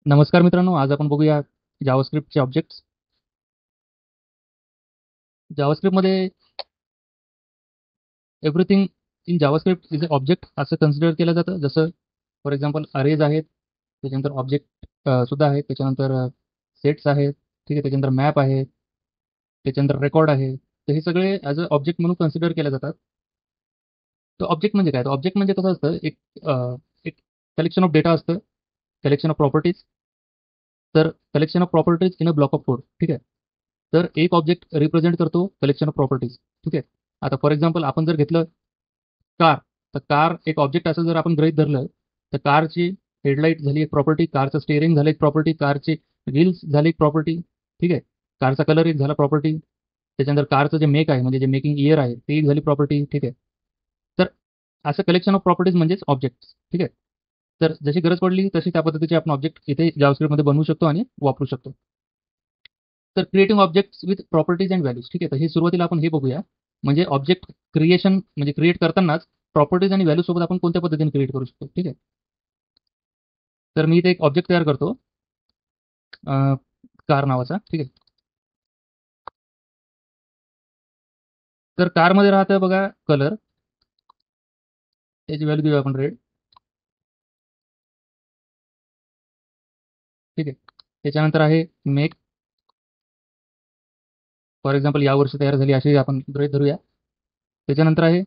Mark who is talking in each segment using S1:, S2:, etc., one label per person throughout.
S1: नमस्कार मित्रांनो, आज आपण बघूया जावास्क्रिप्टचे ऑब्जेक्ट्स. जावास्क्रिप्टमध्ये everything in JavaScript is a object असं कन्सिडर केलं जातं. जसं फॉर एक्झाम्पल अरेज आहेत, त्याच्यानंतर ऑब्जेक्ट सुद्धा आहेत, त्याच्यानंतर सेट्स आहेत, ठीक आहे, त्याच्यानंतर मॅप आहे, त्याच्यानंतर रेकॉर्ड आहे. तर हे सगळे ॲज अ ऑब्जेक्ट म्हणून कन्सिडर केले जातात. तर ऑब्जेक्ट म्हणजे काय? तर ऑब्जेक्ट म्हणजे कसं असतं, एक कलेक्शन ऑफ डेटा असतं, कलेक्शन ऑफ प्रॉपर्टीज. तर collection of properties in a block of code, ठीक आहे. तर एक ऑब्जेक्ट रिप्रेझेंट करतो कलेक्शन ऑफ प्रॉपर्टीज, ठीक आहे. आता फॉर एक्झाम्पल आपण जर घेतलं कार, तर कार एक ऑब्जेक्ट असं जर आपण गृहीत धरलं, तर कारची हेडलाईट झाली एक प्रॉपर्टी, कारचं स्टेअरिंग झालं एक प्रॉपर्टी, कारची व्हील्स झाली एक प्रॉपर्टी, ठीक आहे. कारचा कलर एक झाला प्रॉपर्टी, त्याच्यानंतर कारचं जे मेक आहे म्हणजे जे मेकिंग इयर आहे ते एक झाली प्रॉपर्टी, ठीक आहे. तर असं कलेक्शन ऑफ प्रॉपर्टीज म्हणजेच ऑब्जेक्ट, ठीक आहे. तर जशी गरज पडली तशी त्या पद्धतीचे आपण ऑब्जेक्ट इथे जावास्क्रिप्टमध्ये बनवू शकतो आणि वापरू शकतो. तर creating objects with properties and values, ठीक आहे. तर हे सुरुवातीला आपण हे बघूया, म्हणजे ऑब्जेक्ट क्रिएशन म्हणजे क्रिएट करतानाच प्रॉपर्टीज आणि व्हॅल्यू सोबत आपण कोणत्या पद्धतीने क्रिएट करू शकतो, ठीक आहे. तर मी इथे एक ऑब्जेक्ट तयार करतो, कार नावाचा, ठीक आहे. तर कारमध्ये राहतं बघा कलर, त्याची व्हॅल्यू देऊया आपण रेड, ठीक आहे. त्याच्यानंतर आहे मेक, फॉर एक्झाम्पल या वर्षी तयार झाली अशी आपण गृहीत धरूया. त्याच्यानंतर आहे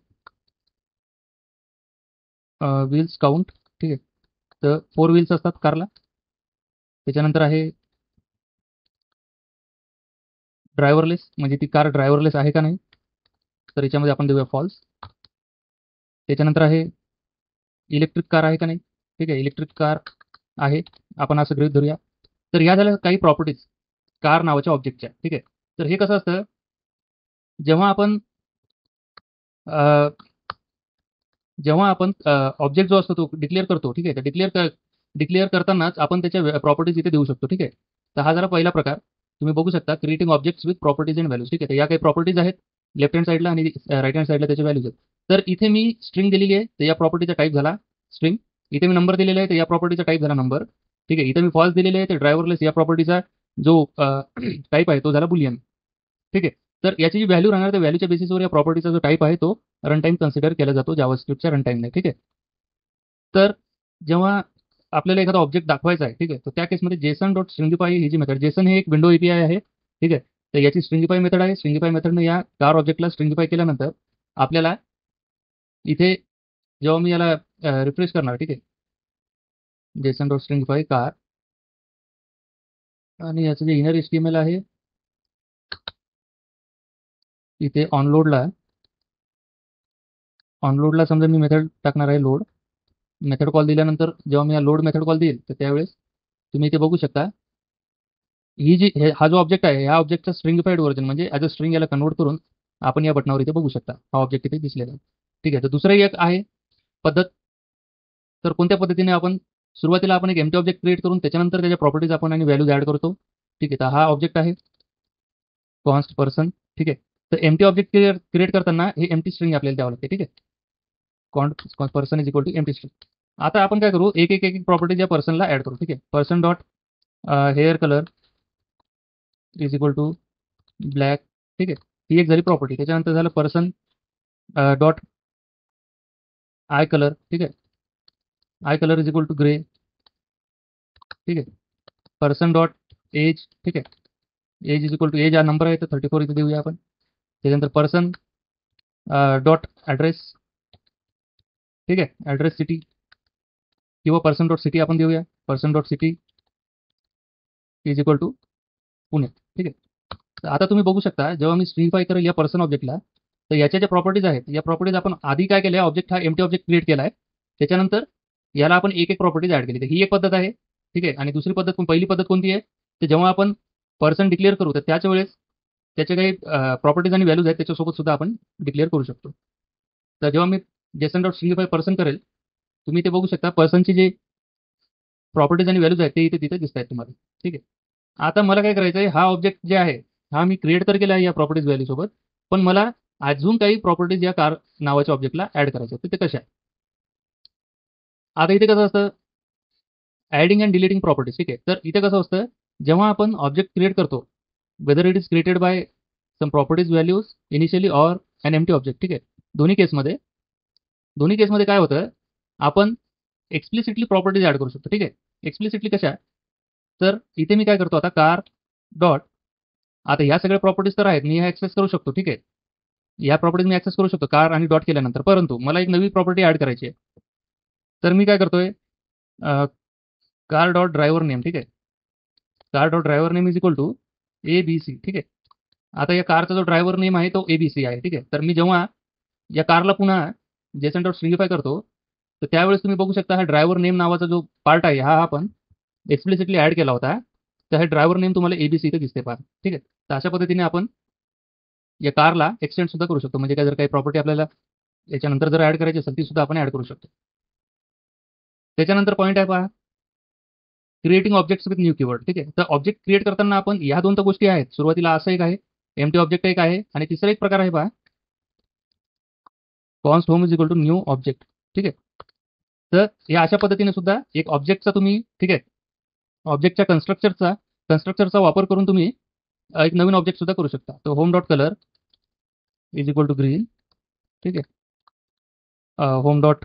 S1: व्हील्स काउंट, ठीक आहे. तर 4 व्हील्स असतात कारला. त्याच्यानंतर आहे ड्रायव्हरलेस, म्हणजे ती कार ड्रायव्हरलेस आहे का नाही, तर याच्यामध्ये आपण देऊया फॉल्स. त्याच्यानंतर आहे इलेक्ट्रिक कार आहे का नाही, ठीक आहे, इलेक्ट्रिक कार आहे, आपण असं गृहीत धरूया. तर ह्या झाल्या काही प्रॉपर्टीज कार नावाच्या ऑब्जेक्टच्या, ठीक आहे. तर हे कसं असतं, जेव्हा आपण अ, जेव्हा आपण ऑब्जेक्ट जो असतो तो डिक्लेअर करतो, ठीक आहे. तर डिक्लेअर करतानाच आपण त्याच्या प्रॉपर्टीज इथे देऊ शकतो, ठीक आहे. तर हा जरा पहिला प्रकार तुम्ही बघू शकता, creating objects with properties and values, ठीक आहे. तर या काही प्रॉपर्टीज आहेत लेफ्ट हँड साईडला आणि राईट हँड साईडला त्याच्या व्हॅल्यूज आहेत. तर इथे मी स्ट्रिंग दिलेली आहे, तर या प्रॉपर्टीचा टाईप झाला स्ट्रिंग. इथे मी नंबर दिलेला आहे, तर या प्रॉपर्टीचा टाईप झाला नंबर, ठीक आहे. इथे मी फॉल्स दिलेले आहे, तर ड्रायव्हरलेस या प्रॉपर्टीचा जो टाईप आहे तो झाला बुलियन, ठीक आहे. तर याची जी व्हॅल्यू राहणार त्या व्हॅल्यूच्या बेसिसवर या प्रॉपर्टीचा जो टाईप आहे तो रन टाईम कन्सिडर केला जातो जावास्क्रिप्टच्या रन टाईमने, ठीक आहे. तर जेव्हा आपल्याला एखादा ऑब्जेक्ट दाखवायचा आहे, ठीक आहे, तर त्या केसमध्ये जेसन डॉट स्ट्रिंगिफाय ही जी मेथड, जेसन हे एक विंडो एपीआय आहे, ठीक आहे. तर याची स्ट्रिंगिफाय मेथड आहे. स्ट्रिंगिफाय मेथडने या कार ऑब्जेक्टला स्ट्रिंगिफाय केल्यानंतर आपल्याला इथे जेव्हा मी याला रिफ्रेश करणार, ठीक आहे, जेसन डॉट स्ट्रिंगिफाय कार, आणि याचं जे इनर एचटीएमएल आहे इथे ऑनलोडला समजा मी मेथड टाकणार आहे लोड. मेथड कॉल दिल्यानंतर जेव्हा मी लोड मेथड कॉल देईल, तर त्यावेळेस तुम्ही इथे बघू शकता, हा जो ऑब्जेक्ट आहे ह्या ऑब्जेक्टचा स्ट्रिंगिफाईड व्हर्जन म्हणजे ॲज अ स्ट्रिंग याला कन्वर्ट करून आपण या बटनावर इथे बघू शकता हा ऑब्जेक्ट इथे दिसलेला आहे, ठीक आहे. तर दुसरं एक आहे पद्धत. तर कोणत्या पद्धतीने आपण सुरुवातीला आपण एक एम्प्टी ऑब्जेक्ट क्रिएट करून त्याच्यानंतर त्याच्या प्रॉपर्टीज आपण आणि व्हॅल्यूज ॲड करतो, ठीक आहे. तर हा ऑब्जेक्ट आहे कॉन्स्ट पर्सन, ठीक आहे. तर एम्प्टी ऑब्जेक्ट क्रिएट करताना हे एम्प्टी स्ट्रिंग आपल्याला द्यावं लागते, ठीक आहे. Const person is equal to empty string. आता आपण काय करू, एक प्रॉपर्टीज या पर्सनला ॲड करू, ठीक आहे. Person dot hair colour is equal to black, ठीक आहे. ही एक झाली प्रॉपर्टी. त्याच्यानंतर झालं पर्सन डॉट आय कलर, ठीक आहे. Eye colour is equal to grey, ठीक आहे. पर्सन डॉट एज, ठीक आहे. Age is equal to age हा नंबर आहे तर 34 इथे देऊया आपण. त्याच्यानंतर पर्सन डॉट ॲड्रेस, ठीक आहे, ॲड्रेस सिटी किंवा पर्सन डॉट सिटी आपण देऊया. Person dot city is equal to Pune, ठीक आहे. तर आता तुम्ही बघू शकता जेव्हा मी स्ट्रिंगफाय करेल या पर्सन ऑब्जेक्टला, तर याच्या ज्या प्रॉपर्टीज आहेत या प्रॉपर्टीज आपण आधी काय केल्या, ऑब्जेक्ट हा एम्प्टी ऑब्जेक्ट क्रिएट केला आहे, त्याच्यानंतर याला आपण एक प्रॉपर्टीज ॲड केली. तर ही एक पद्धत आहे, ठीक आहे. आणि दुसरी पद्धत, पहिली पद्धत कोणती आहे, तर जेव्हा आपण पर्सन डिक्लेअर करू तर त्याच वेळेस त्याचे काही प्रॉपर्टीज आणि व्हॅल्यूज आहेत त्याच्यासोबत सुद्धा आपण डिक्लेअर करू शकतो. तर जेव्हा मी जेसन डॉट स्ट्रिंगिफाय पर्सन करेल, तुम्ही ते बघू शकता पर्सनची जे प्रॉपर्टीज आणि व्हॅल्यूज आहेत ते इथे तिथे दिसत आहेत तुम्हाला, ठीक आहे. आता मला काय करायचं आहे, हा ऑब्जेक्ट जे आहे हा मी क्रिएट तर केला आहे या प्रॉपर्टीज व्हॅल्यू सोबत, पण मला अजून काही प्रॉपर्टीज या कार नावाच्या ऑब्जेक्टला ॲड करायच्या आहेत. तर ते कशा? आता इथे कसं असतं, ॲडिंग अँड डिलीटिंग प्रॉपर्टीज. ठीक आहे. तर इथे कसं असतं, जेव्हा आपण ऑब्जेक्ट क्रिएट करतो, whether it is created by some properties values initially or an empty object. ठीक आहे. दोन्ही केसमध्ये काय होतं, आपण एक्सप्लिसिटली प्रॉपर्टीज ॲड करू शकतो. ठीक आहे. एक्सप्लिसिटली कशा? तर इथे मी काय करतो आता, कार डॉट, आता ह्या सगळ्या प्रॉपर्टीज तर आहेत, मी ह्या ॲक्सेस करू शकतो. ठीक आहे. या प्रॉपर्टीज मी ॲक्सेस करू शकतो कार आणि डॉट केल्यानंतर. परंतु मला एक नवी प्रॉपर्टी ॲड करायची आहे. तर मी काय करतोय, कार डॉट ड्रायव्हर नेम. ठीक आहे. Car dot driver name is equal to ABC. ठीक आहे. आता या कारचा जो ड्रायव्हर नेम आहे तो ABC आहे. ठीक आहे. तर मी जेव्हा या कारला पुन्हा जेसन डॉट स्ट्रिंगिफाय करतो, तर त्यावेळेस तुम्ही बघू शकता हा ड्रायव्हर नेम नावाचा जो पार्ट आहे, हा आपण एक्सप्लिसिटली ॲड केला होता. तर हे ड्रायव्हर नेम तुम्हाला ABC इथे दिसते पहा. ठीक आहे. तर अशा पद्धतीने आपण या कारला एक्सटेंड सुद्धा करू शकतो. म्हणजे काय, जर काही प्रॉपर्टी आपल्याला याच्यानंतर जर ॲड करायची असेल, ती सुद्धा आपण ॲड करू शकतो. त्याच्यानंतर पॉईंट आहे पहा, creating objects with new keyword. ठीक आहे. तर ऑब्जेक्ट क्रिएट करताना आपण ह्या दोन तर गोष्टी आहेत. सुरुवातीला असं एक आहे, एम्प्टी ऑब्जेक्ट एक आहे, आणि तिसरा एक प्रकार आहे पहा, const home is equal to new object. ठीक आहे. तर या अशा पद्धतीने सुद्धा एक ऑब्जेक्टचा तुम्ही, ठीक आहे, ऑब्जेक्टच्या कन्स्ट्रक्चरचा वापर करून तुम्ही एक नवीन ऑब्जेक्ट सुद्धा करू शकता. तर home dot colour is equal to green. ठीक आहे. Home dot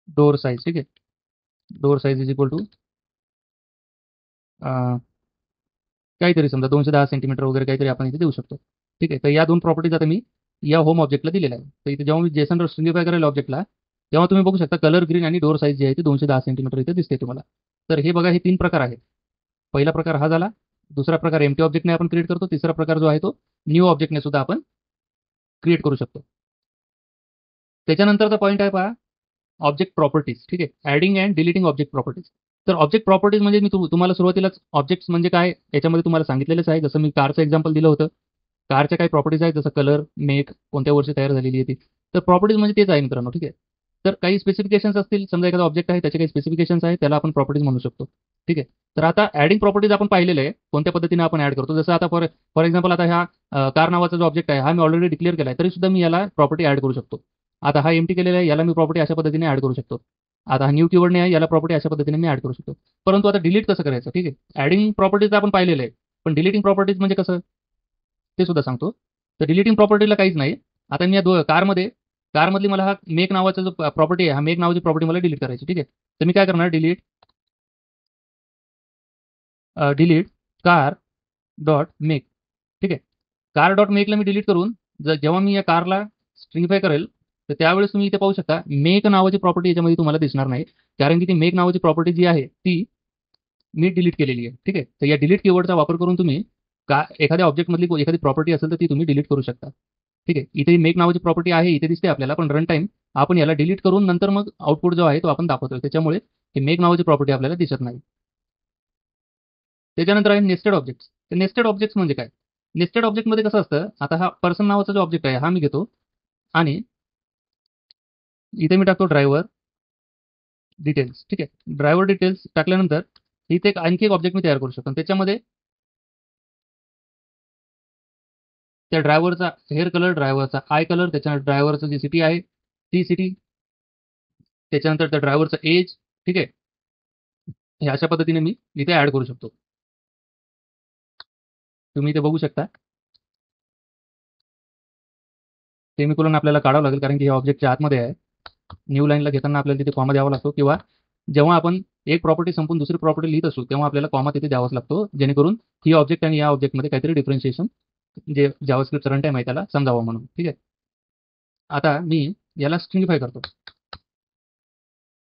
S1: door size. ठीक आहे. Door size is equal to काहीतरी समजा 210 सेंटीमीटर वगैरे काहीतरी आपण इथे देऊ शकतो. ठीक आहे. तर या दोन प्रॉपर्टीज आता मी या होम ऑब्जेक्टला दिलेल्या आहे. तर इथे जेव्हा मी जेसन स्ट्रिंगिफाय करेल ऑब्जेक्टला, तेव्हा तुम्ही बघू शकता कलर ग्रीन आणि डोर साईज जी आहे ती 210 सेंटीमीटर इथे दिसते तुम्हाला. तर हे बघा, हे 3 प्रकार आहेत. पहिला प्रकार हा झाला. दुसरा प्रकार एम्प्टी ऑब्जेक्टने आपण क्रिएट करतो. तिसरा प्रकार जो आहे तो न्यू ऑब्जेक्टने सुद्धा आपण क्रिएट करू शकतो. त्याच्यानंतरचा पॉईंट आहे पहा, ऑब्जेक्ट प्रॉपर्टीज. ठीक आहे. Adding and deleting object properties. तर ऑब्जेक्ट प्रॉपर्टीज म्हणजे मी तुम्हाला सुरुवातीलाच ऑब्जेक्ट्स म्हणजे काय याच्यामध्ये तुम्हाला सांगितलेलंच आहे. जसं मी कारचं एक्झाम्पल दिलं होतं. कारच्या काही प्रॉपर्टीज आहेत, जसं कलर, मेक, कोणत्या वर्षी तयार झालेली आहे ती. तर प्रॉपर्टीज म्हणजे तेच आहे मित्रांनो. ठीक आहे. तर काही स्पेसिफिकेशन्स असतील, समजा एखादा ऑब्जेक्ट आहे त्याचे काही स्पेसिफिकेशन्स आहेत, त्याला आपण प्रॉपर्टीज म्हणू शकतो. ठीक आहे. तर आता ॲडिंग प्रॉपर्टीज आपण पाहिलेलं आहे, कोणत्या पद्धतीने आपण ॲड करतो. जसं आता फॉर एक्झाम्पल, आता ह्या कार नावाचा जो ऑब्जेक्ट आहे, हा मी ऑलरेडी डिक्लेअर केला आहे, तरी सुद्धा मी याला प्रॉपर्टी ॲड करू शकतो. आता हा एम्प्टी केलेला आहे, याला मी प्रॉपर्टी अशा पद्धतीने ॲड करू शकतो. आता हा न्यू कीवर्डने आहे, याला प्रॉपर्टी अशा पद्धतीने मी ॲड करू शकतो. परंतु आता डिलीट कसं करायचं? ठीक आहे. ॲडिंग प्रॉपर्टीज आपण पाहिलेलं आहे, पण डिलीटिंग प्रॉपर्टीज म्हणजे कसं ते सुद्धा सांगतो. तर डिलीटिंग प्रॉपर्टीला काहीच नाही. आता मी या कारमधली मला हा मेक नावाचा जो प्रॉपर्टी आहे, हा मेक नावाची प्रॉपर्टी मला डिलीट करायची. ठीक आहे. तर मी काय करणार, डिलीट कार डॉट मेक. ठीक आहे. कार डॉट मेकला मी डिलीट करून जेव्हा मी या कारला स्ट्रिंगिफाय करेल, तर त्यावेळेस तुम्ही इथे पाहू शकता मेक नावाची प्रॉपर्टी याच्यामध्ये तुम्हाला दिसणार नाही, कारण की ती मेक नावाची प्रॉपर्टी जी आहे ती मी डिलीट केलेली आहे. ठीक आहे. तर या डिलीट कीवर्डचा वापर करून तुम्ही एखाद्या ऑब्जेक्टमधली एखादी प्रॉपर्टी असेल तर ती तुम्ही डिलीट करू शकता. ठीक आहे. इथे मेक नावाची प्रॉपर्टी आहे, इथे दिसते आपल्याला, पण रन टाईम आपण याला डिलीट करून नंतर मग आउटपुट जो आहे तो आपण दाखवतोय. त्याच्यामुळे हे मेक नावाची प्रॉपर्टी आपल्याला दिसत नाही. त्याच्यानंतर आहे नेस्टेड ऑब्जेक्ट्स. तर नेस्टेड ऑब्जेक्ट्स म्हणजे काय? नेस्टेड ऑब्जेक्टमध्ये कसं असतं, आता हा पर्सन नावाचा जो ऑब्जेक्ट आहे हा मी घेतो आणि इथे मी टाकतो ड्रायव्हर डिटेल्स. ठीक आहे. ड्रायव्हर डिटेल्स टाकल्यानंतर इथे आणखी एक ऑब्जेक्ट मी तयार करू शकतो आणि त्याच्यामध्ये त्या ड्रायव्हरचा हेअर कलर, ड्रायव्हरचा आय कलर, त्याच्यानंतर ड्रायव्हरचं जी सिटी आहे ती सिटी, त्याच्यानंतर त्या ड्रायव्हरचं एज. ठीक आहे. हे अशा पद्धतीने मी इथे ॲड करू शकतो. तुम्ही इथे बघू शकता सेमिकोलॉन आपल्याला काढावं लागेल, कारण की हे ऑब्जेक्टच्या आतमध्ये आहे. न्यू लाईनला घेताना आपल्याला तिथे कॉमा द्यावा लागतो, किंवा जेव्हा आपण एक प्रॉपर्टी संपून दुसरी प्रॉपर्टी लिहित असू तेव्हा आपल्याला कॉमा तिथे द्यावाच लागतो, जेणेकरून ही ऑब्जेक्ट आणि या ऑब्जेक्टमध्ये काहीतरी डिफरन्शिएशन जे जावास्क्रिप्ट रन टाईम आहे त्याला समजावं म्हणून. ठीक आहे. आता मी याला स्ट्रिंगिफाय करतो.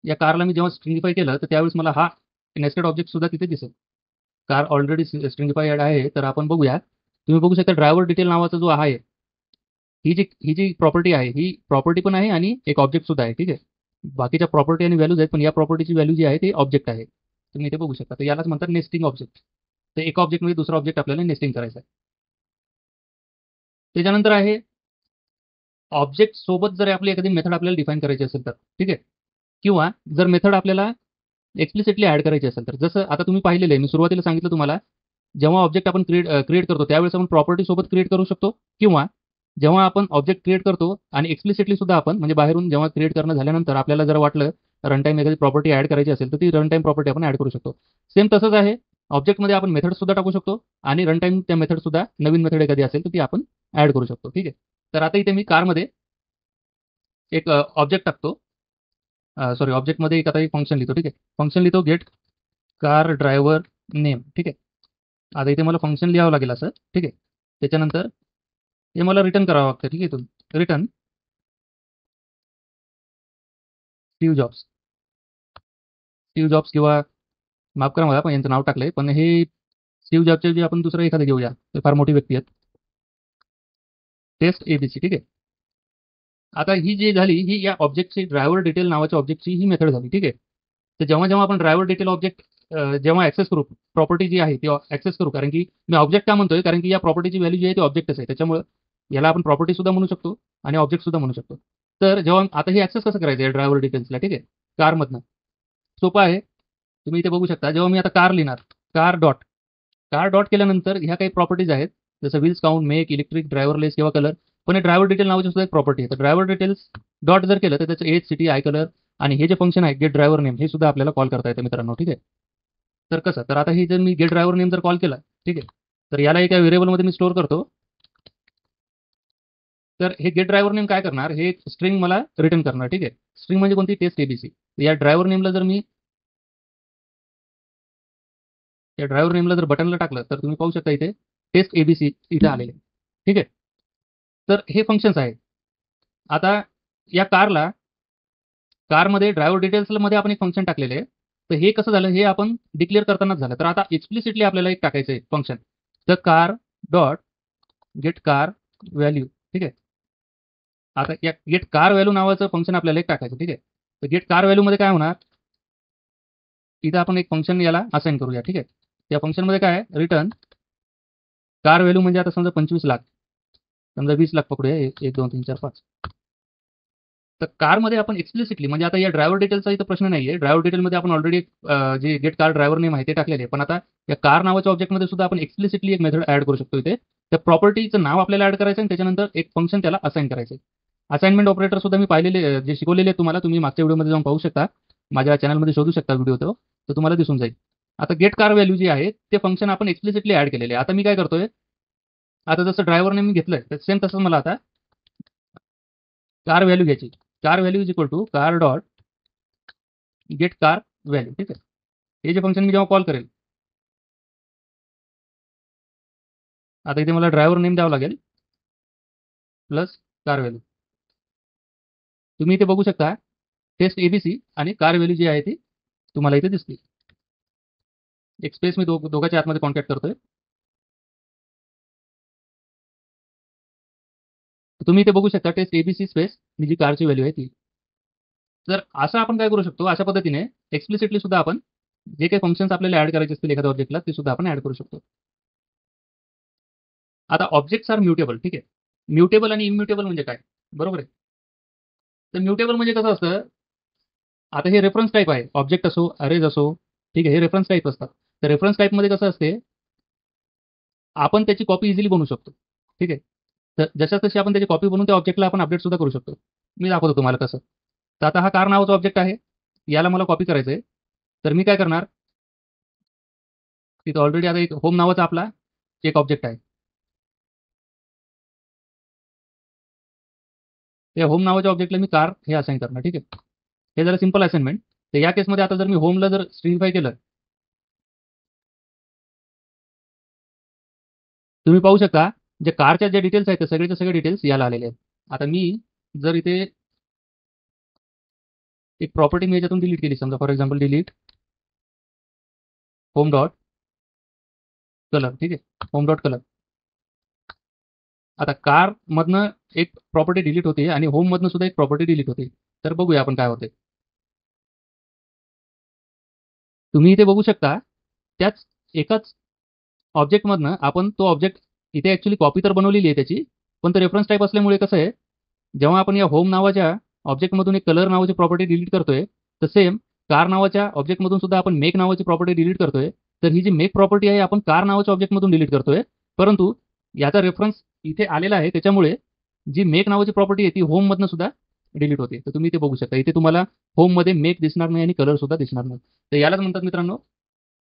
S1: या कारला मी जेव्हा स्ट्रिंगिफाय केलं तर त्यावेळेस मला हा नेस्टेड ऑब्जेक्ट सुद्धा तिथे दिसेल. कार ऑलरेडी स्ट्रिंगिफाईड आहे, तर आपण बघूया. तुम्ही बघू शकता ड्रायव्हर डिटेल नावाचा जो आहे, ही जी प्रॉपर्टी आहे, ही प्रॉपर्टी पण आहे आणि एक ऑब्जेक्ट सुद्धा आहे. ठीक आहे. बाकीच्या प्रॉपर्टी आणि व्हॅल्यूज आहेत, पण या प्रॉपर्टीची व्हॅल्यू जी आहे ती ऑब्जेक्ट आहे. तुम्ही इथे बघू शकता. तर यालाच म्हणतात नेस्टिंग ऑब्जेक्ट. तर एका ऑब्जेक्टमध्ये दुसरा ऑब्जेक्ट आपल्याला नेस्टिंग करायचं आहे. त्याच्यानंतर आहे ऑब्जेक्ट सोबत जर आपली एखादी मेथड आपल्याला डिफाईन करायची असेल तर. ठीक आहे. किंवा जर मेथड आपल्याला एक्सप्लिसिटली ॲड करायची असेल तर, जसं आता तुम्ही पाहिलेलं आहे, मी सुरुवातीला सांगितलं तुम्हाला, जेव्हा ऑब्जेक्ट आपण क्रिएट करतो त्यावेळेस आपण प्रॉपर्टी सोबत क्रिएट करू शकतो, किंवा जेव्हा आपण ऑब्जेक्ट क्रिएट करतो आणि एक्सप्लिसिटली सुद्धा आपण, म्हणजे बाहेरून जेव्हा क्रिएट करणं झाल्यानंतर आपल्याला जर वाटलं रन टाईम एखादी प्रॉपर्टी ॲड करायची असेल तर ती रन टाईम प्रॉपर्टी आपण ॲड करू शकतो. सेम तसंच आहे, ऑब्जेक्टमध्ये आपण मेथड सुद्धा टाकू शकतो आणि रन टाईम त्या मेथड सुद्धा नवीन मेथड एखादी असेल तर ती आपण ॲड करू शकतो. ठीक आहे. तर आता इथे मी कारमध्ये एक ऑब्जेक्ट टाकतो. सॉरी, ऑब्जेक्टमध्ये एक आता एक फंक्शन लिहितो. ठीक आहे. फंक्शन लिहितो गेट कार ड्रायव्हर नेम. ठीक आहे. आता इथे मला फंक्शन लिहावं लागेल असं. ठीक आहे. त्याच्यानंतर हे मला रिटर्न करावं लागतं. ठीक आहे. इथून रिटर्न स्टीव्ह जॉब्स किंवा माफ करा मला पण यांचं नाव टाकलंय, पण हे स्टीव्ह जॉबच्या ऐवजी आपण दुसरं एखादं घेऊया. ते फार मोठी व्यक्ती आहेत. Test ABC. ठीक आहे. आता ही जी झाली ही या ऑब्जेक्टची ड्रायव्हर डिटेल नावाच्या ऑब्जेक्टची ही मेथड झाली. ठीक आहे. तर जेव्हा जेव्हा आपण ड्रायव्हर डिटेल ऑब्जेक्ट जेव्हा ॲक्सेस करू, प्रॉपर्टी जी आहे ती ॲक्सेस करू, कारण की मी ऑब्जेक्ट का म्हणतोय, कारण की या प्रॉपर्टीची व्हॅल्यू जी आहे ती ऑब्जेक्टच आहे. त्याच्यामुळे याला आपण प्रॉपर्टी सुद्धा म्हणू शकतो आणि ऑब्जेक्ट सुद्धा म्हणू शकतो. तर जेव्हा आता हे ॲक्सेस कसं करायचं आहे ड्रायव्हर डिटेल्सला. ठीक आहे. कारमधनं सोपं आहे. तुम्ही इथे बघू शकता, जेव्हा मी आता कार लिहिणार, कार डॉट केल्यानंतर ह्या काही प्रॉपर्टीज आहेत, जसं wheels count, make, electric, driverless किंवा कलर. पण हे ड्रायव्हर डिटेल नावाची सुद्धा एक प्रॉपर्टी आहे. तर ड्रायव्हर डिटेल्स डॉट जर केलं तर त्याचं एज, सिटी, आय कलर आणि हे जे फंक्शन आहे गेट ड्रायव्हर नेम हे सुद्धा आपल्याला कॉल करता येतं मित्रांनो. ठीक आहे. तर कसं, तर आता हे जर मी गेट ड्रायव्हर नेम जर कॉल केला, ठीक आहे, तर याला एका व्हेरिएबलमध्ये मी स्टोअर करतो. तर हे गेट ड्रायव्हर नेम काय करणार, हे स्ट्रिंग मला रिटर्न करणार. ठीक आहे. स्ट्रिंग म्हणजे कोणती, टेस्ट एबीसी. या ड्रायव्हर नेमला जर मी या ड्रायव्हर नेमला जर बटनला टाकलं तर तुम्ही पाहू शकता इथे टेस्ट एबीसी इथे आलेले. ठीक आहे. तर हे फंक्शन्स आहेत. आता या कारमध्ये ड्रायव्हर डिटेल्समध्ये आपण एक फंक्शन टाकलेले आहे. तर हे कसं झालं, हे आपण डिक्लेअर करतानाच झालं. तर आता एक्सप्लिसिटली आपल्याला एक टाकायचं आहे function, the car dot get car value. ठीक आहे. आता या गेट कार व्हॅल्यू नावाचं फंक्शन आपल्याला एक टाकायचं. ठीक आहे. तर गेट कार व्हॅल्यूमध्ये काय होणार, इथं आपण एक फंक्शन याला असाइन करूया. ठीक आहे. त्या फंक्शनमध्ये काय आहे, रिटर्न कार व्हॅल्यू म्हणजे आता समजा 25 लाख, समजा 20 लाख पकडूया, 1 2 3 4 5. तर कारमध्ये आपण एक्सप्लिसिटली म्हणजे आता या ड्रायव्हर डिटेलचा इथं प्रश्न नाही आहे. ड्रायव्हर डिटेलमध्ये आपण ऑलरेडी जे गेट कार ड्रायव्हर नेम आहे ते टाकलेले आहे. पण आता या कार नावाच्या ऑब्जेक्टमध्ये सुद्धा आपण एक्सप्लिसिटली एक मेथड ॲड करू शकतो. इथे त्या प्रॉपर्टीचं नाव आपल्याला ॲड करायचं आणि त्याच्यानंतर एक फंक्शन त्याला असाइन करायचं. असाइनमेंट ऑपरेटर सुद्धा मी पाहिलेले, जे शिकवलेले आहेत तुम्हाला, तुम्ही मागच्या व्हिडिओमध्ये जाऊन पाहू शकता. माझ्या चॅनलमध्ये शोधू शकता व्हिडिओ तो, तर तुम्हाला दिसून जाईल. आता गेट कार व्हॅल्यू जी आहे ते फंक्शन आपण एक्सप्लिसिटली ॲड केलेले आहे. आता मी काय करतोय, आता जसं ड्रायव्हर नेम मी घेतलंय तर सेम तसंच मला आता कार व्हॅल्यू घ्यायची. Car value is equal to car dot get car value. ठीक आहे. हे जे फंक्शन मी जेव्हा कॉल करेल, आता इथे मला ड्रायव्हर नेम द्यावं लागेल प्लस कार व्हॅल्यू. तुम्ही इथे बघू शकता टेस्ट एबीसी आणि कार व्हॅल्यू जी आहे ती तुम्हाला इथे दिसते. एक स्पेस मी दोघांच्या आतमध्ये कॉन्टॅक्ट करतोय. तुम्ही इथे बघू शकता टेस्ट एबीसी स्पेस मी जी कारची व्हॅल्यू आहे ती. तर असं आपण काय करू शकतो, अशा पद्धतीने एक्सप्लिसिटली सुद्धा आपण जे काही फंक्शन्स आपल्याला ॲड करायचे असतील एखाद्या ऑब्जेक्टला ते सुद्धा आपण ॲड करू शकतो. आता ऑब्जेक्ट्स आर म्युटेबल. ठीक आहे. म्युटेबल आणि इम्युटेबल म्हणजे काय, बरोबर आहे. तर म्युटेबल म्हणजे कसं असतं, आता हे रेफरन्स टाईप आहे, ऑब्जेक्ट असो, अरेज असो, ठीक आहे, हे रेफरन्स टाईप असतात. तर रेफरन्स टाईपमध्ये कसं असते, आपण त्याची कॉपी इझिली बनवू शकतो. ठीक आहे. तर जशा तशी आपण त्याची कॉपी बनवून त्या ऑब्जेक्टला आपण अपडेट सुद्धा करू शकतो. मी दाखवतो तुम्हाला कसं. तर आता हा कार नावाचा ऑब्जेक्ट आहे, याला मला कॉपी करायचं आहे. तर मी काय करणार, तिथं ऑलरेडी आता एक होम नावाचा आपला एक ऑब्जेक्ट आहे. त्या होम नावाच्या ऑब्जेक्टला मी कार हे असाइन करणार. ठीक आहे. हे जरा सिंपल असाइनमेंट. तर या केसमध्ये आता जर मी होमला जर स्ट्रिंगिफाय केलं, तुम्ही पाहू शकता जे कारच्या ज्या डिटेल्स आहेत ते सगळेच्या सगळे डिटेल्स याला आलेले आहेत. आता मी जर इथे एक प्रॉपर्टी मी याच्यातून डिलीट केली, समजा for example delete home dot colour. ठीक आहे. Home dot colour. आता कारमधनं एक प्रॉपर्टी डिलीट होते आणि होममधनं सुद्धा एक प्रॉपर्टी डिलीट होते. तर बघूया आपण काय होते. तुम्ही इथे बघू शकता त्याच एकाच ऑब्जेक्टमधनं आपण तो ऑब्जेक्ट इथे ॲक्च्युली कॉपी तर बनवलेली आहे त्याची, पण तो रेफरन्स टाईप असल्यामुळे कसं आहे, जेव्हा आपण या होम नावाच्या ऑब्जेक्टमधून एक कलर नावाची प्रॉपर्टी डिलीट करतोय, तर सेम कार नावाच्या ऑब्जेक्टमधून सुद्धा आपण मेक नावाची प्रॉपर्टी डिलीट करतोय. तर ही जी मेक प्रॉपर्टी आहे आपण कार नावाच्या ऑब्जेक्टमधून डिलीट करतोय, परंतु याचा रेफरन्स इथे आलेला आहे त्याच्यामुळे जी मेक नावाची प्रॉपर्टी आहे ती होममधनं सुद्धा डिलीट होते. तर तुम्ही ते बघू शकता. इथे तुम्हाला होममध्ये मेक दिसणार नाही आणि कलर सुद्धा दिसणार नाही. तर यालाच म्हणतात मित्रांनो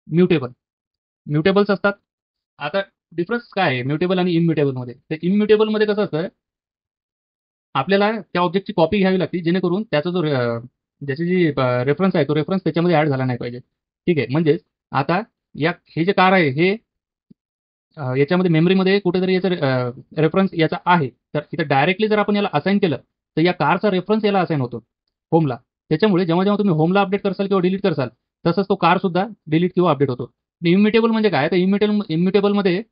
S1: म्युटेबल. म्युटेबल्स असतात. आता डिफरन्स काय आहे म्युटेबल आणि इम्युटेबलमध्ये? तर इम्युटेबलमध्ये कसं असतं, आपल्याला त्या ऑब्जेक्टची कॉपी घ्यावी लागते जेणेकरून त्याचा जो ज्याची जी रेफरन्स आहे तो रेफरन्स त्याच्यामध्ये ॲड झाला नाही पाहिजे. ठीक आहे. म्हणजेच आता हे जे कार आहे हे याच्यामध्ये मेमरीमध्ये कुठेतरी याचा रेफरन्स याचा आहे. तर इथं डायरेक्टली जर आपण याला असाइन केलं, तर या कारचा रेफरन्स याला असाइन होतो होमला. त्याच्यामुळे जेव्हा-जेव्हा तुम्ही होमला अपडेट करसाल किंवा डिलीट करसाल, तसंच तो कारसुद्धा डिलीट किंवा अपडेट होतो. इम्युटेबल म्हणजे काय? तर इम्युटेबलमध्ये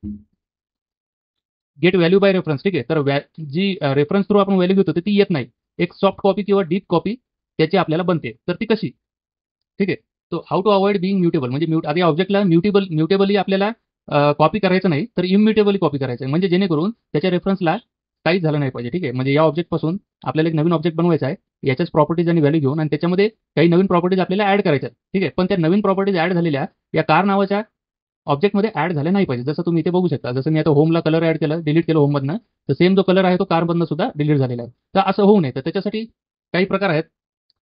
S1: गेट व्हॅल्यू बाय रेफरन्स. ठीक आहे. तर जी रेफरन्स थ्रू आपण व्हॅल्यू घेतो तर ती येत नाही. एक सॉफ्ट कॉपी किंवा डीप कॉपी त्याची आपल्याला बनते. तर ती कशी? ठीक आहे. तो how to avoid Bing mutable म्हणजे आता या ऑब्जेक्टला म्युटेबली आपल्याला कॉपी करायचं नाही, तर इम्युटेबली कॉपी करायचं आहे. म्हणजे जेणेकरून त्याच्या रेफरन्सला काहीच झालं नाही पाहिजे. ठीक आहे. म्हणजे या ऑब्जेक्टपासून आपल्याला एक नवीन ऑब्जेक्ट बनवायचा आहे. याच्याच प्रॉपर्टीज आणि व्हॅल्यू घेऊन आणि त्याच्यामध्ये काही नवीन प्रॉपर्टीज आपल्याला ॲड करायच्या आहेत. ठीक आहे. पण त्या नवीन प्रॉपर्टीज ॲड झालेल्या या कार नावाच्या ऑब्जेक्टमध्ये ॲड झाल्या नाही पाहिजे. जसं तुम्ही इथे बघू शकता. जसं मी आता होमला कलर ॲड केला, डिलीट केलं होममधनं, तर सेम जो कलर आहे तो कारमधनं सुद्धा डिलीट झालेला आहे. तर असं होऊ नये. तर त्याच्यासाठी काही प्रकार आहेत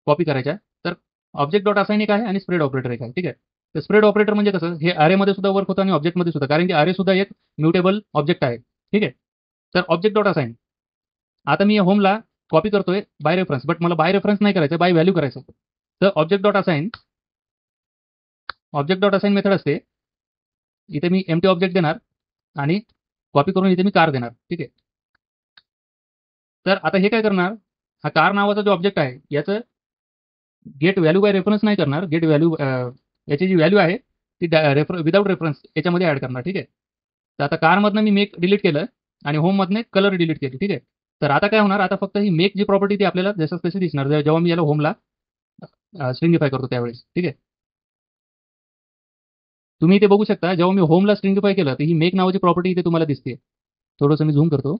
S1: कॉपी करायच्या. तर ऑब्जेक्ट डॉट असाइन एक आहे आणि स्प्रेड ऑपरेटर एक आहे. ठीक आहे. तर स्प्रेड ऑपरेटर म्हणजे कसं हे अरेमध्ये सुद्धा वर्क होतं आणि ऑब्जेक्टमध्ये सुद्धा. कारण की अरे सुद्धा एक म्युटेबल ऑब्जेक्ट आहे. ठीक आहे. तर ऑब्जेक्ट डॉट असाइन. आता मी होमला कॉपी करतोय बाय रेफरन्स, बट मला बाय रेफरन्स नाही करायचं, बाय व्हॅल्यू करायचं. तर ऑब्जेक्ट डॉट असाइन मेथड असते. इथे मी एम्प्टी ऑब्जेक्ट देणार आणि कॉपी करून इथे मी कार देणार. ठीक आहे. तर आता हे काय करणार, हा कार नावाचा जो ऑब्जेक्ट आहे याचं गेट व्हॅल्यू बाय रेफरन्स नाही करणार. गेट व्हॅल्यू याची जी व्हॅल्यू आहे ती विदाऊट रेफरन्स याच्यामध्ये ॲड करणार. ठीक आहे. तर आता कारमधनं मी मेक डिलीट केलं आणि होममधनं कलर डिलीट केली. ठीक आहे. तर आता काय होणार, आता फक्त ही मेक जी प्रॉपर्टी ती आपल्याला जसं तशी दिसणार जेव्हा मी याला होमला स्ट्रिंगिफाय करतो त्यावेळेस. ठीक आहे. तुम्ही इथे बघू शकता जेव्हा मी होमला स्ट्रिंगिफाय केलं तर ही मेक नावाची प्रॉपर्टी इथे तुम्हाला दिसते. थोडंसं मी झूम करतो.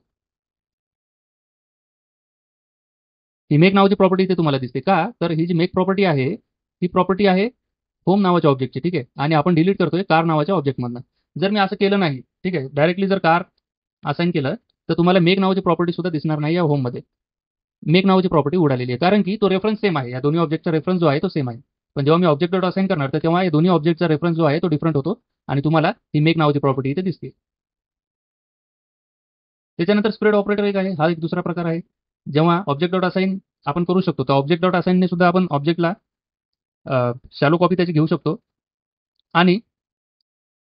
S1: ही मेक नावाची प्रॉपर्टी इथे तुम्हाला दिसते का? तर ही जी मेक प्रॉपर्टी आहे, ही प्रॉपर्टी आहे होम नावाच्या ऑब्जेक्टची. ठीक आहे. आणि आपण डिलीट करतोय कार नावाच्या ऑब्जेक्टमधनं. जर मी असं केलं नाही, ठीक आहे, डायरेक्टली जर कार असाइन केलं, तर तुम्हाला मेक नावाची प्रॉपर्टी सुद्धा दिसणार नाही या होममध्ये. मेक नावाची प्रॉपर्टी उडालेली आहे. कारण की तो रेफरन्स सेम आहे. या दोन्ही ऑब्जेक्टचा रेफरन्स जो आहे तो सेम आहे. पण जेव्हा मी ऑब्जेक्ट डॉट असाइन करणार, तर तेव्हा या दोन्ही ऑब्जेक्टचा रेफरन्स जो आहे तो डिफरंट होतो आणि तुम्हाला ही मेक नावाची प्रॉपर्टी इथे दिसते. त्याच्यानंतर स्प्रेड ऑपरेटर एक आहे. हा एक दुसरा प्रकार आहे. जेव्हा ऑब्जेक्ट डॉट असाइन आपण करू शकतो, तर ऑब्जेक्ट डॉट असाइनने सुद्धा आपण ऑब्जेक्टला शॅलो कॉपी त्याची घेऊ शकतो आणि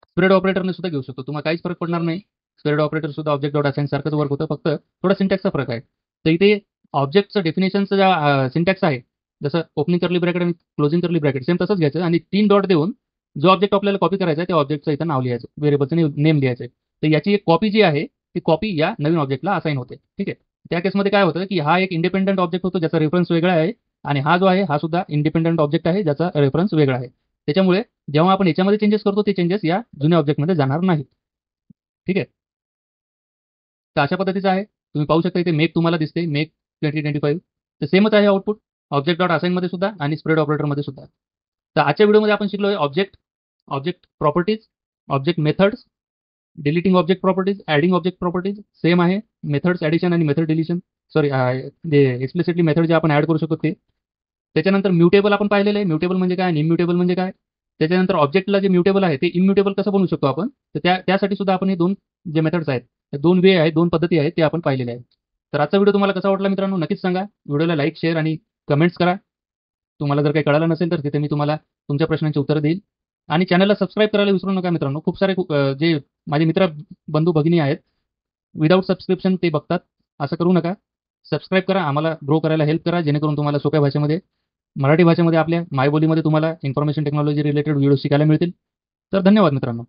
S1: स्प्रेड ऑपरेटरने सुद्धा घेऊ शकतो. तुम्हाला काहीच फरक पडणार नाही. स्प्रेड ऑपरेटर सुद्धा ऑब्जेक्ट डॉट असाइन सारखंच वर्क होतं. फक्त थोडा सिंटॅक्सचा फरक आहे. तर इथे ऑब्जेक्टचं डेफिनेशनचं ज्या सिंटॅक्स आहे, जसं ओपनिंग कर्ली ब्रॅकेट आणि क्लोजिंग कर्ली ब्रॅकेट सेम तसंच घ्यायचं आणि 3 डॉट देऊन जो ऑब्जेक्ट आपल्याला कॉपी करायचा आहे, त्या ऑब्जेक्टचं इथं नाव लिहायचं. व्हेरिएबलचं नेम लिहायचं. तर याची एक कॉपी जी आहे, ती कॉपी या नवीन ऑब्जेक्टला असाइन होते. ठीक आहे. त्या केसमध्ये काय होतं, की हा एक इंडिपेंडंट ऑब्जेक्ट होतो ज्याचा रेफरन्स वेगळा आहे आणि हा जो आहे, हा सुद्धा इंडिपेंडंट ऑब्जेक्ट आहे ज्याचा रेफरन्स वेगळा आहे. त्याच्यामुळे जेव्हा आपण याच्यामध्ये चेंजेस करतो, ते चेंजेस या जुन्या ऑब्जेक्टमध्ये जाणार नाहीत. ठीक आहे. तर अशा पद्धतीचं आहे. तुम्ही पाहू शकता इथे मेक तुम्हाला दिसते, मेक 2025. तर सेमच आहे आउटपुट ऑब्जेक्ट डॉट असाइनमध्ये सुद्धा आणि स्प्रेड ऑपरेटरमध्ये सुद्धा. तर आजच्या व्हिडिओमध्ये आपण शिकलो object, object properties, object methods, deleting object properties, adding object properties same आहे. मेथड्स ॲडिशन आणि मेथड डिलिशन सॉरी जे एक्सप्लिसिटली मेथड जे आपण ॲड करू शकतो ते. त्याच्यानंतर म्युटेबल आपण पाहिलेलं आहे. म्युटेबल म्हणजे काय आणि इम्युटेबल म्हणजे काय? त्याच्यानंतर ऑब्जेक्टला जे म्युटेबल आहे ते इम्युटेबल कसं बनवू शकतो आपण? तर त्यासाठी सुद्धा आपण हे 2 जे मेथड्स आहेत, ते 2 वे आहेत, 2 पद्धती आहेत, ते आपण पाहिलेले आहेत. तर आजचा व्हिडिओ तुम्हाला कसा वाटला मित्रांनो? नक्कीच सांगा. व्हिडिओला लाईक, शेअर आणि कमेंट्स करा. तुम्हाला जर काही कळालं नसेल तर तिथे मी तुम्हाला तुमच्या प्रश्नांची उत्तरं देईल. आणि चॅनलला सबस्क्राईब करायला विसरू नका मित्रांनो. खूप सारे जे माझे मित्र, बंधू, भगिनी आहेत, विदाऊट सबस्क्रिप्शन ते बघतात. असं करू नका. सबस्क्राईब करा. आम्हाला ग्रो करायला हेल्प करा. जेणेकरून तुम्हाला सोप्या भाषेमध्ये, मराठी भाषेमध्ये, आपल्या मायबोलीमध्ये तुम्हाला इन्फॉर्मेशन टेक्नॉलॉजी रिलेटेड व्हिडिओ शिकायला मिळतील. तर धन्यवाद मित्रांनो.